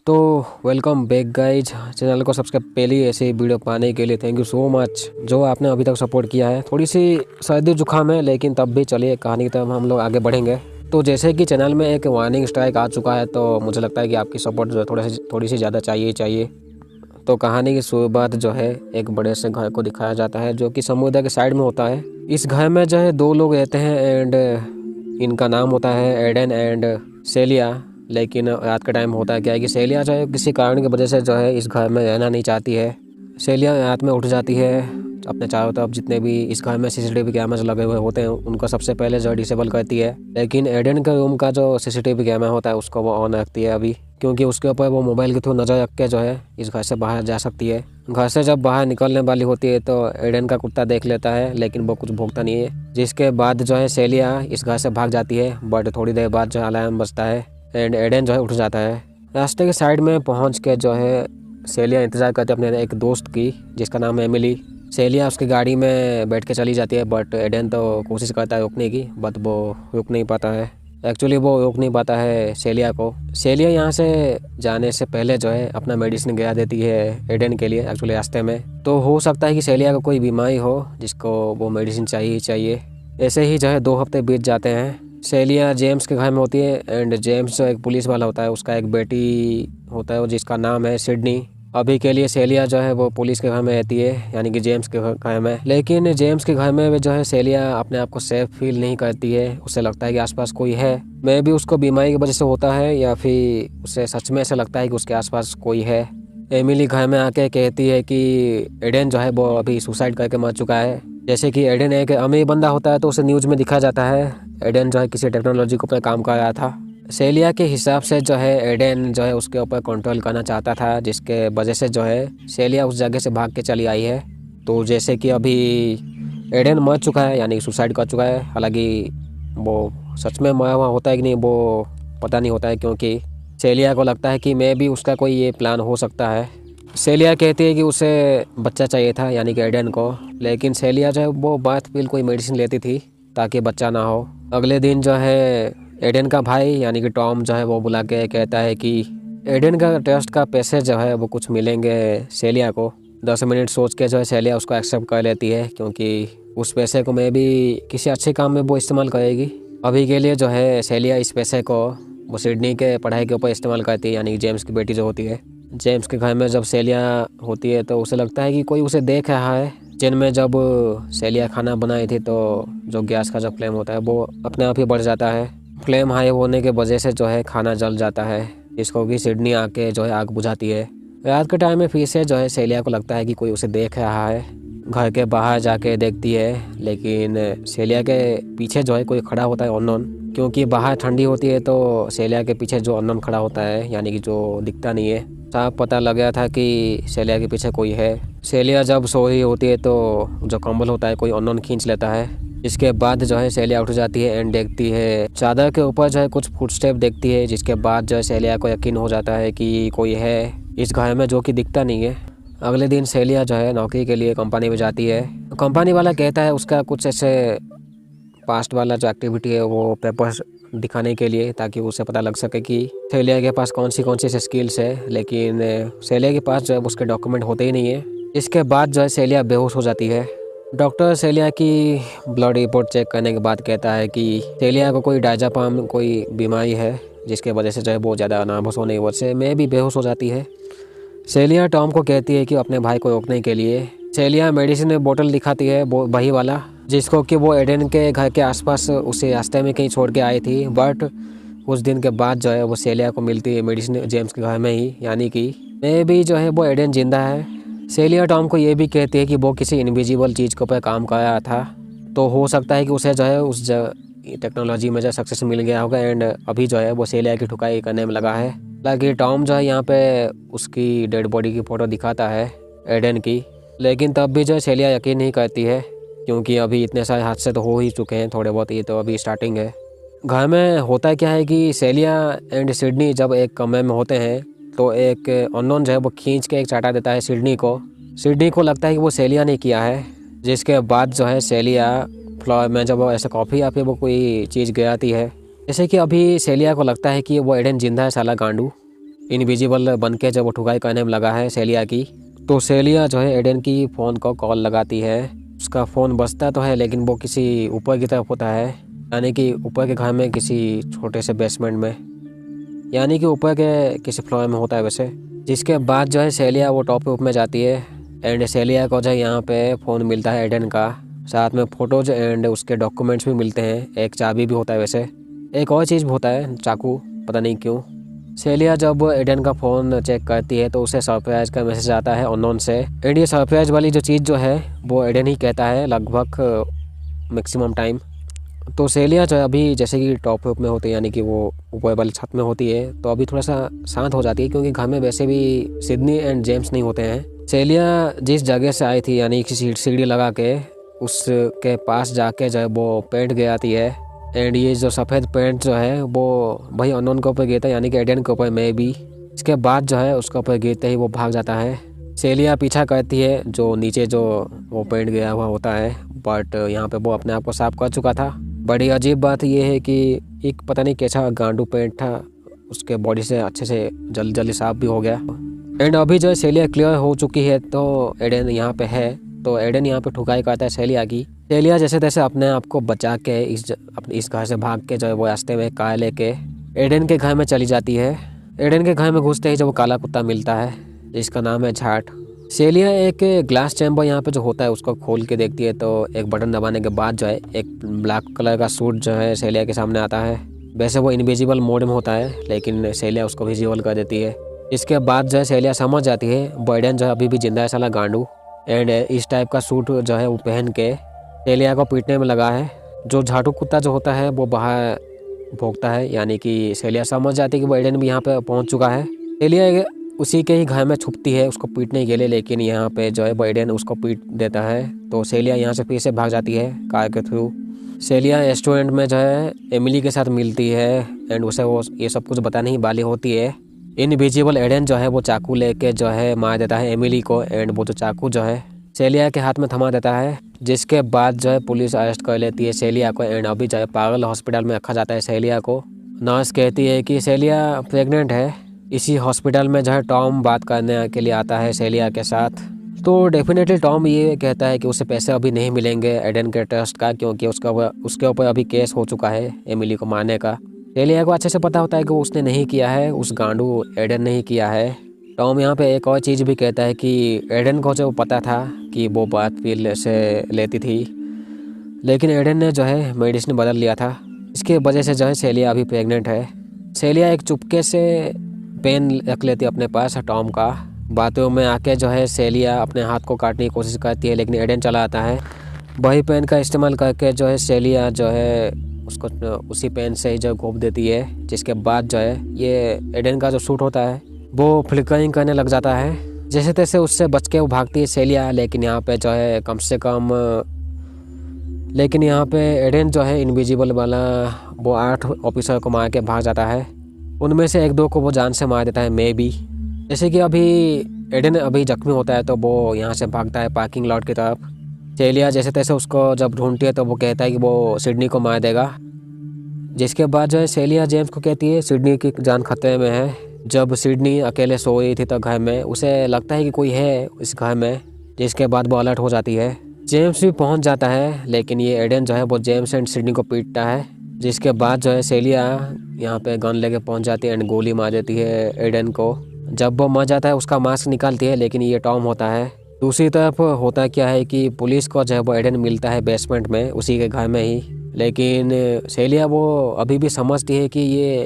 तो welcome back guys. Channel को सबसे पहले ऐसे वीडियो पाने के लिए थैंक यू सो मच जो आपने अभी तक सपोर्ट किया है। थोड़ी सी सर्दी जुकाम है लेकिन तब भी चलिए कहानी की तरफ हम लोग आगे बढ़ेंगे। तो जैसे कि चैनल में एक वार्निंग स्ट्राइक आ चुका है तो मुझे लगता है कि आपकी सपोर्ट जो है थोड़ी सी ज़्यादा चाहिए। तो कहानी की शुरुआत जो है एक बड़े से घर को दिखाया जाता है जो कि समुद्र के साइड में होता है। इस घर में जो है दो लोग रहते हैं एंड इनका नाम होता है एडन एंड सेलिया। लेकिन रात का टाइम होता है क्या है कि सेलिया जो है किसी कारण की वजह से जो है इस घर में रहना नहीं चाहती है। सेलिया रात में उठ जाती है, अपने चारों तरफ जितने भी इस घर में सीसीटीवी कैमरास लगे हुए होते हैं उनको सबसे पहले जो डिसेबल करती है। लेकिन एडन के रूम का जो सीसीटीवी कैमरा होता है उसको वो ऑन रखती है अभी, क्योंकि उसके ऊपर वो मोबाइल के थ्रू नज़र रख के जो है इस घर से बाहर जा सकती है। घर से जब बाहर निकलने वाली होती है तो एडन का कुत्ता देख लेता है लेकिन वो कुछ भोगता नहीं है, जिसके बाद जो है सेलिया इस घर से भाग जाती है। बट थोड़ी देर बाद जो अलार्म बजता है एंड एडन जो है उठ जाता है। रास्ते के साइड में पहुंच के जो है सेलिया इंतज़ार करती है अपने एक दोस्त की जिसका नाम है एमिली। सेलिया उसकी गाड़ी में बैठ के चली जाती है बट एडन तो कोशिश करता है रोकने की, बट वो रुक नहीं पाता है। एक्चुअली वो रोक नहीं पाता है सेलिया को। सेलिया यहाँ से जाने से पहले जो है अपना मेडिसिन गिरा देती है एडन के लिए एक्चुअली रास्ते में। तो हो सकता है कि सेलिया को कोई बीमारी हो जिसको वो मेडिसिन चाहिए। ऐसे ही जो है 2 हफ्ते बीत जाते हैं। सेलिया जेम्स के घर में होती है एंड जेम्स जो एक पुलिस वाला होता है उसका एक बेटी होता है जिसका नाम है सिडनी। अभी के लिए सेलिया जो है वो पुलिस के घर में रहती है यानी कि जेम्स के घर में। लेकिन जेम्स के घर में जो है सेलिया अपने आप को सेफ फील नहीं करती है। उसे लगता है कि आसपास कोई है, मे भी उसको बीमारी की वजह से होता है या फिर उसे सच में ऐसा लगता है कि उसके आसपास कोई है। एमिली घर में आके कहती है कि एडन जो है वो अभी सुसाइड करके मर चुका है। जैसे कि एडन एक अमीर बंदा होता है तो उसे न्यूज़ में दिखाया जाता है एडन जो है किसी टेक्नोलॉजी के ऊपर काम कर रहा था। सेलिया के हिसाब से जो है एडन जो है उसके ऊपर कंट्रोल करना चाहता था, जिसके वजह से जो है सेलिया उस जगह से भाग के चली आई है। तो जैसे कि अभी एडन मर चुका है यानी सुसाइड कर चुका है, हालांकि वो सच में मरा हुआ होता है कि नहीं वो पता नहीं होता है, क्योंकि सेलिया को लगता है कि मे भी उसका कोई ये प्लान हो सकता है। सेलिया कहती है कि उसे बच्चा चाहिए था यानी कि एडन को, लेकिन सेलिया जो है वो बात फिर कोई मेडिसिन लेती थी ताकि बच्चा ना हो। अगले दिन जो है एडन का भाई यानी कि टॉम जो है वो बुला के कहता है कि एडन का ट्रस्ट का पैसे जो है वो कुछ मिलेंगे सेलिया को। 10 मिनट सोच के जो है सेलिया उसको एक्सेप्ट कर लेती है, क्योंकि उस पैसे को मैं भी किसी अच्छे काम में वो इस्तेमाल करेगी। अभी के लिए जो है सेलिया इस पैसे को वो सिडनी के पढ़ाई के ऊपर इस्तेमाल करती है यानी कि जेम्स की बेटी जो होती है। जेम्स के घर में जब सेलिया होती है तो उसे लगता है कि कोई उसे देख रहा है। जिनमें जब सेलिया खाना बनाई थी तो जो गैस का जो फ्लेम होता है वो अपने आप ही बढ़ जाता है। फ्लेम हाई होने के वजह से जो है खाना जल जाता है, जिसको कि सिडनी आके जो है आग बुझाती है। रात के टाइम में फिर से जो है सेलिया को लगता है कि कोई उसे देख रहा है। घर के बाहर जाके देखती है लेकिन सेलिया के पीछे जो है कोई खड़ा होता है अननोन, क्योंकि बाहर ठंडी होती है तो सेलिया के पीछे जो अननोन खड़ा होता है यानी कि जो दिखता नहीं है। साफ पता लग गया था कि सेलिया के पीछे कोई है। सेलिया जब सो रही होती है तो जो कंबल होता है कोई अननोन खींच लेता है। इसके बाद जो है सेलिया उठ जाती है एंड देखती है चादर के ऊपर जो है कुछ फुटस्टेप देखती है, जिसके बाद जो है सेलिया को यकीन हो जाता है कि कोई है इस घर में जो कि दिखता नहीं है। अगले दिन सेलिया जो है नौकरी के लिए कंपनी में जाती है। कंपनी वाला कहता है उसका कुछ ऐसे पास्ट वाला जो एक्टिविटी है वो पेपर्स दिखाने के लिए, ताकि उसे पता लग सके कि सेलिया के पास कौन सी स्किल्स है। लेकिन सेलिया के पास जो है उसके डॉक्यूमेंट होते ही नहीं है। इसके बाद जो है सेलिया बेहोश हो जाती है। डॉक्टर सेलिया की ब्लड रिपोर्ट चेक करने के बाद कहता है कि सेलिया को कोई डायजापाम कोई बीमारी है, जिसके वजह से जो है बहुत ज़्यादा नर्वस होने की वजह से मैं भी बेहोश हो जाती है। सेलिया टॉम को कहती है कि अपने भाई को रोकने के लिए सेलिया मेडिसिन बोतल दिखाती है वही वाला जिसको कि वो एडन के घर के आसपास उसे रास्ते में कहीं छोड़ के आई थी। बट कुछ दिन के बाद जो है वो सेलिया को मिलती है मेडिसिन जेम्स के घर में ही, यानी कि मे भी जो है वो एडन जिंदा है। सेलिया टॉम को ये भी कहती है कि वो किसी इनविजिबल चीज़ के ऊपर काम कर रहा था, तो हो सकता है कि उसे जो है उस टेक्नोलॉजी में जो सक्सेस मिल गया होगा एंड अभी जो है वो सेलिया की ठुकाई करने में लगा है। हालांकि टॉम जो है यहाँ पे उसकी डेड बॉडी की फ़ोटो दिखाता है एडन की, लेकिन तब भी जो है सेलिया यकीन नहीं करती है, क्योंकि अभी इतने सारे हादसे तो हो ही चुके हैं थोड़े बहुत, ये तो अभी स्टार्टिंग है। घर में होता क्या है कि सेलिया एंड सिडनी जब एक कमरे में होते हैं तो एक अननोन जो है वो खींच के एक चाटा देता है सिडनी को। सिडनी को लगता है कि वो सेलिया ने किया है, जिसके बाद जो है सेलिया फ्लोर में जब ऐसे कॉफ़ी या फिर वो कोई चीज़ गिराती है, जैसे कि अभी सेलिया को लगता है कि वो एडन जिंदा है साला गांडू। इनविजिबल बन के जब वो ठुकाई करने में लगा है सेलिया की, तो सेलिया जो है एडन की फ़ोन को कॉल लगाती है। उसका फ़ोन बजता तो है लेकिन वो किसी ऊपर की तरफ होता है, यानी कि ऊपर के घर में किसी छोटे से बेसमेंट में, यानी कि ऊपर के किसी फ्लोर में होता है वैसे। जिसके बाद जो है सेलिया वो टॉप रूफ में जाती है एंड सेलिया को जो है यहाँ पे फ़ोन मिलता है एडन का, साथ में फ़ोटोज़ एंड उसके डॉक्यूमेंट्स भी मिलते हैं। एक चाबी भी होता है वैसे, एक और चीज़ भी होता है चाकू, पता नहीं क्यों। सेलिया जब एडन का फ़ोन चेक करती है तो उसे सरप्राइज़ का मैसेज आता है अननोन से, एंड ये सरप्राइज़ वाली जो चीज़ जो है वो एडन ही कहता है लगभग मैक्सिमम टाइम। तो सेलिया जो है अभी जैसे कि टॉप रूफ में होती है, यानी कि वो ऊपर वाली छत में होती है, तो अभी थोड़ा सा शांत हो जाती है क्योंकि घर में वैसे भी सिडनी एंड जेम्स नहीं होते हैं। सेलिया जिस जगह से आई थी, यानी कि सीढ़ी लगा के उसके पास जाके जो है वो पेंट गिर आती है, एंड ये जो सफ़ेद पेंट जो है वो भाई अननोन के ऊपर गिरता है, यानी कि एडन के ऊपर मे भी। इसके बाद जो है उसके ऊपर गिरते ही वो भाग जाता है। सेलिया पीछा करती है जो नीचे जो वो पेंट गया हुआ होता है, बट यहाँ पे वो अपने आप को साफ कर चुका था। बड़ी अजीब बात यह है कि एक पता नहीं कैसा गांडू पेंट था, उसके बॉडी से अच्छे से जल्दी जल्दी साफ भी हो गया। एंड अभी जो है सेलिया क्लियर हो चुकी है तो एडन यहाँ पे है, तो एडन यहाँ पे ठुकाई करता है सेलिया की। सेलिया जैसे तैसे अपने आप को बचा के इस घर से भाग के जो है वो रास्ते में कार लेके एडन के घर में चली जाती है। एडन के घर में घुसते ही जो वो काला कुत्ता मिलता है जिसका नाम है झाट। सेलिया एक ग्लास चैम्बर यहाँ पे जो होता है उसको खोल के देखती है, तो एक बटन दबाने के बाद जो है एक ब्लैक कलर का सूट जो है सेलिया के सामने आता है। वैसे वो इनविजिबल मोड में होता है लेकिन सेलिया उसको विजिबल कर देती है। इसके बाद जो है सेलिया समझ जाती है बॉयडन जो है अभी भी जिंदा है साला गांडू, एंड इस टाइप का सूट जो है वो पहन के सेलिया को पीटने में लगा है। जो झाटू कुत्ता जो होता है वो बाहर भोंकता है, यानी कि सेलिया समझ जाती है कि बॉयडन भी यहाँ पे पहुँच चुका है। सेलिया उसी के ही घर में छुपती है उसको पीटने के लिए, लेकिन यहाँ पे जो है बॉयडन उसको पीट देता है, तो सेलिया यहाँ से फिर से भाग जाती है कार के थ्रू। सेलिया रेस्टोरेंट में जो है एमिली के साथ मिलती है एंड उसे वो ये सब कुछ बताने ही वाली होती है। इनविजिबल एडन जो है वो चाकू लेके जो है मार देता है एमिली को, एंड वो जो चाकू जो है सेलिया के हाथ में थमा देता है। जिसके बाद जो है पुलिस अरेस्ट कर लेती है सेलिया को, एंड अभी जो है पागल हॉस्पिटल में रखा जाता है सेलिया को। नर्स कहती है कि सेलिया प्रेग्नेंट है। इसी हॉस्पिटल में जो है टॉम बात करने के लिए आता है सेलिया के साथ, तो डेफिनेटली टॉम ये कहता है कि उसे पैसे अभी नहीं मिलेंगे एडन के ट्रस्ट का, क्योंकि उसके ऊपर अभी केस हो चुका है एमिली को मारने का। सेलिया को अच्छे से पता होता है कि उसने नहीं किया है, उस गांडू एडन नहीं किया है। टॉम यहाँ पे एक और चीज़ भी कहता है कि एडन को जो पता था कि वो बात पिल से लेती थी, लेकिन एडन ने जो है मेडिसिन बदल लिया था, इसके वजह से जो है सेलिया अभी प्रेग्नेंट है। सेलिया एक चुपके से पेन रख लेती है अपने पास टॉम का। बातों में आके जो है सेलिया अपने हाथ को काटने की कोशिश करती है, लेकिन एडन चला आता है। वही पेन का इस्तेमाल करके जो है सेलिया जो है उसको उसी पेन से ही जो घोंप देती है, जिसके बाद जो है ये एडन का जो सूट होता है वो फ्लिकरिंग करने लग जाता है। जैसे तैसे उससे बच के वो भागती है सेलिया, लेकिन यहाँ पे जो है कम से कम एडन जो है इनविजिबल वाला वो 8 ऑफिसर को मार के भाग जाता है। उनमें से 1-2 को वो जान से मार देता है मे बी। जैसे कि अभी एडन अभी जख्मी होता है तो वो यहाँ से भागता है पार्किंग लॉट की तरफ। सेलिया जैसे तैसे उसको जब ढूंढती है तो वो कहता है कि वो सिडनी को मार देगा। जिसके बाद जो है सेलिया जेम्स को कहती है सिडनी की जान खतरे में है। जब सिडनी अकेले सो रही थी तो घर में उसे लगता है कि कोई है इस घर में, जिसके बाद वो अलर्ट हो जाती है। जेम्स भी पहुंच जाता है, लेकिन ये एडन जो है वो जेम्स एंड सिडनी को पीटता है। जिसके बाद जो है सेलिया यहाँ पे गन लेके पहुंच जाती है एंड गोली मार देती है एडन को। जब वो मर जाता है उसका मास्क निकालती है, लेकिन ये टॉम होता है। दूसरी तरफ होता क्या है कि पुलिस को जो है वो एडन मिलता है बेसमेंट में उसी के घर में ही, लेकिन सेलिया वो अभी भी समझती है कि ये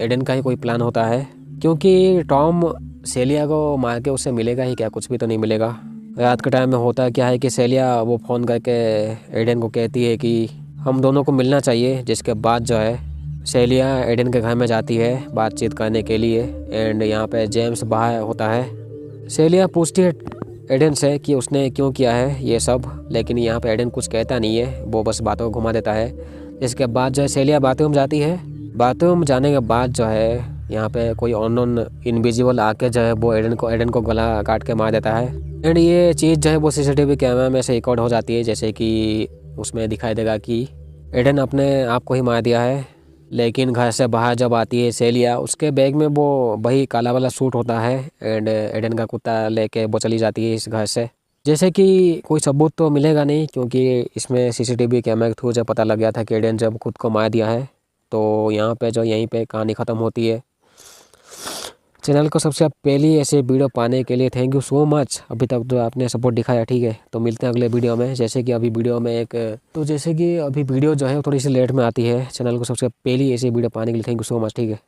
एडन का ही कोई प्लान होता है, क्योंकि टॉम सेलिया को मार के उससे मिलेगा ही क्या, कुछ भी तो नहीं मिलेगा। रात के टाइम में होता क्या है कि सेलिया वो फ़ोन करके एडन को कहती है कि हम दोनों को मिलना चाहिए। जिसके बाद जो है सेलिया एडन के घर में जाती है बातचीत करने के लिए, एंड यहाँ पे जेम्स बाहर होता है। सेलिया पूछती है एडन से कि उसने क्यों किया है ये सब, लेकिन यहाँ पे एडन कुछ कहता नहीं है, वो बस बातों को घुमा देता है। इसके बाद जो है सेलिया बाथरूम जाती है। बाथरूम जाने के बाद जो है यहाँ पे कोई अननोन इनविजिबल आके जो है वो एडन को गला काट के मार देता है। एंड ये चीज़ जो है वो सीसीटीवी कैमरा में से रिकॉर्ड हो जाती है, जैसे कि उसमें दिखाई देगा कि एडन अपने आप को ही मार दिया है। लेकिन घर से बाहर जब आती है सेलिया, उसके बैग में वो वही काला वाला सूट होता है एंड एडन का कुत्ता लेके वो चली जाती है इस घर से। जैसे कि कोई सबूत तो मिलेगा नहीं, क्योंकि इसमें सीसीटीवी कैमरे के थ्रू जब पता लग गया था कि एडन जब खुद को मार दिया है, तो यहाँ पे जो यहीं पे कहानी ख़त्म होती है। चैनल को सबसे पहली ऐसे वीडियो पाने के लिए थैंक यू सो मच। अभी तक जो आपने सपोर्ट दिखाया, ठीक है। तो मिलते हैं अगले वीडियो में। जैसे कि अभी वीडियो जो है वो थोड़ी सी लेट में आती है। चैनल को सबसे पहली ऐसी वीडियो पाने के लिए थैंक यू सो मच, ठीक है।